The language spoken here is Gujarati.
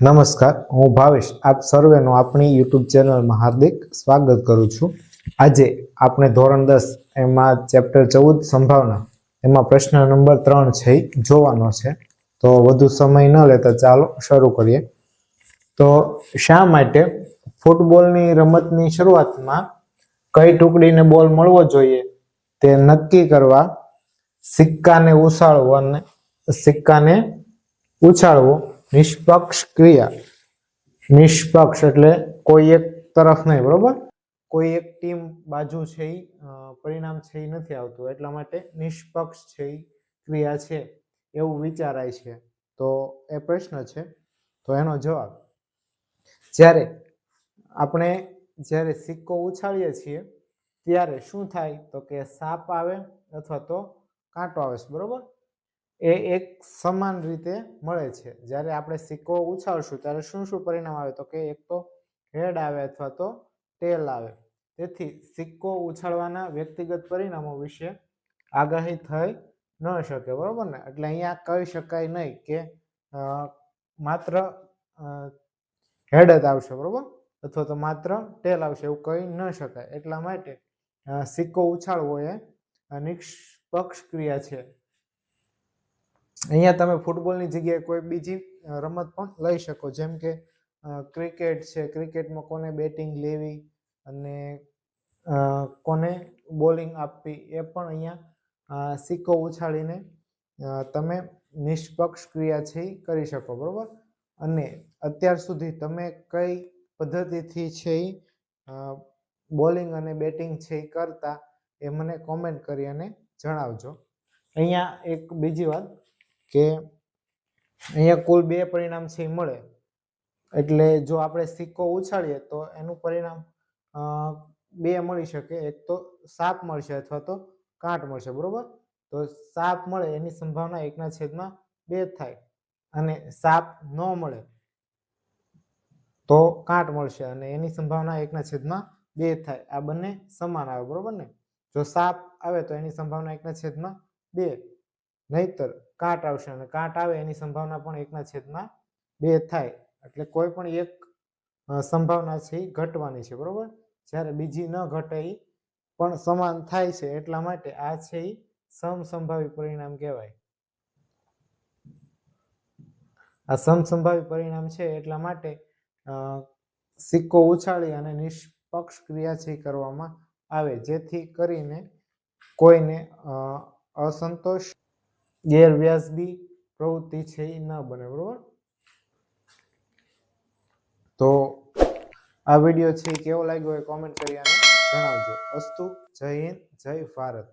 નમસ્કાર, હું ભાવેશ આપ સર્વેનું આપણી યુટ્યુબ ચેનલમાં હાર્દિક સ્વાગત કરું છું। આજે આપણે ધોરણ 10 એમાં ચેપ્ટર 14 સંભાવના એમાં પ્રશ્ન નંબર 3 છે જોવાનો છે। તો વધુ સમય ન લેતા ચાલો શરૂ કરીએ। તો શા માટે ફૂટબોલની રમતની શરૂઆતમાં કઈ ટુકડીને બોલ મળવો જોઈએ તે નક્કી કરવા સિક્કાને ઉછાળવો નિષ્પક્ષ ક્રિયા। નિષ્પક્ષ એટલે કોઈ એક તરફ નહીં, બરોબર? કોઈ એક ટીમ બાજુ છે પરિણામ છે એ નથી આવતું, એટલા માટે નિષ્પક્ષ છે એ ક્રિયા છે એવું વિચારાય છે। તો એ પ્રશ્ન છે। તો એનો જવાબ, જ્યારે સિક્કો ઉછાળીએ છીએ ત્યારે શું થાય તો કે સાપ આવે અથવા તો કાંટો આવે છે, બરોબર? એ એક સમાન રીતે મળે છે। જ્યારે આપણે સિક્કો ઉછાળશું ત્યારે શું પરિણામ આવે તો કે એક તો હેડ આવે અથવા તો ટેલ આવે। તેથી સિક્કો ઉછાળવાના વ્યક્તિગત પરિણામો વિશે આગાહી થઈ ન શકે, બરોબર ને? એટલે અહીંયા કહી શકાય નહીં કે માત્ર હેડ જ આવશે, બરોબર? અથવા તો માત્ર ટેલ આવશે એવું કહી ન શકાય। એટલા માટે સિક્કો ઉછાળવો એ નિષ્પક્ષ ક્રિયા છે। અહીંયા તમે ફૂટબોલની જગ્યાએ કોઈ બીજી રમત પણ લઈ શકો, જેમ કે ક્રિકેટ છે। ક્રિકેટમાં કોને બેટિંગ લેવી અને કોને બોલિંગ આપવી એ પણ અહીંયા સિક્કો ઉછાળીને તમે નિષ્પક્ષ ક્રિયા છે એ કરી શકો, બરોબર? અને અત્યાર સુધી તમે કઈ પદ્ધતિથી છે એ બોલિંગ અને બેટિંગ છે એ કરતા એ મને કોમેન્ટ કરી અને જણાવજો। અહીંયા એક બીજી વાત કે અહીંયા કુલ 2 પરિણામ છે એ મળે, એટલે જો આપણે સિક્કો ઉછાળીએ તો એનું પરિણામ 2 મળી શકે। એક તો સાપ મળશે અથવા તો કાંટ મળશે, બરોબર? તો સાપ મળે એની સંભાવના 1/2 થાય અને સાપ ન મળે તો કાંટ મળશે અને એની સંભાવના 1/2 થાય। આ બંને સમાન આવે, બરોબર ને? જો સાપ આવે તો એની સંભાવના 1/2, નહીતર કાંટ આવશે અને કાંટ આવે એની સંભાવના પણ 1/2 થાય। એટલે કોઈ પણ એક સંભાવના છે એ ઘટવાની છે, બરોબર? જ્યારે બીજી ન ઘટે એ પણ સમાન થાય છે, એટલા માટે આ છે એ સમસંભાવી પરિણામ કહેવાય। આ સમસંભાવી પરિણામ છે એટલા માટે સિક્કો ઉછાળી અને નિષ્પક્ષ ક્રિયા છે કરવામાં આવે, જેથી કરીને કોઈને અસંતોષ ગેરવ્યાજબી પ્રવૃત્તિ છે એ ન બને, બરોબર? તો આ વિડીયો છે કેવો લાગ્યો એ કોમેન્ટ કરી અને જણાવજો। અસ્તુ, જય હિન્દ, જય ભારત।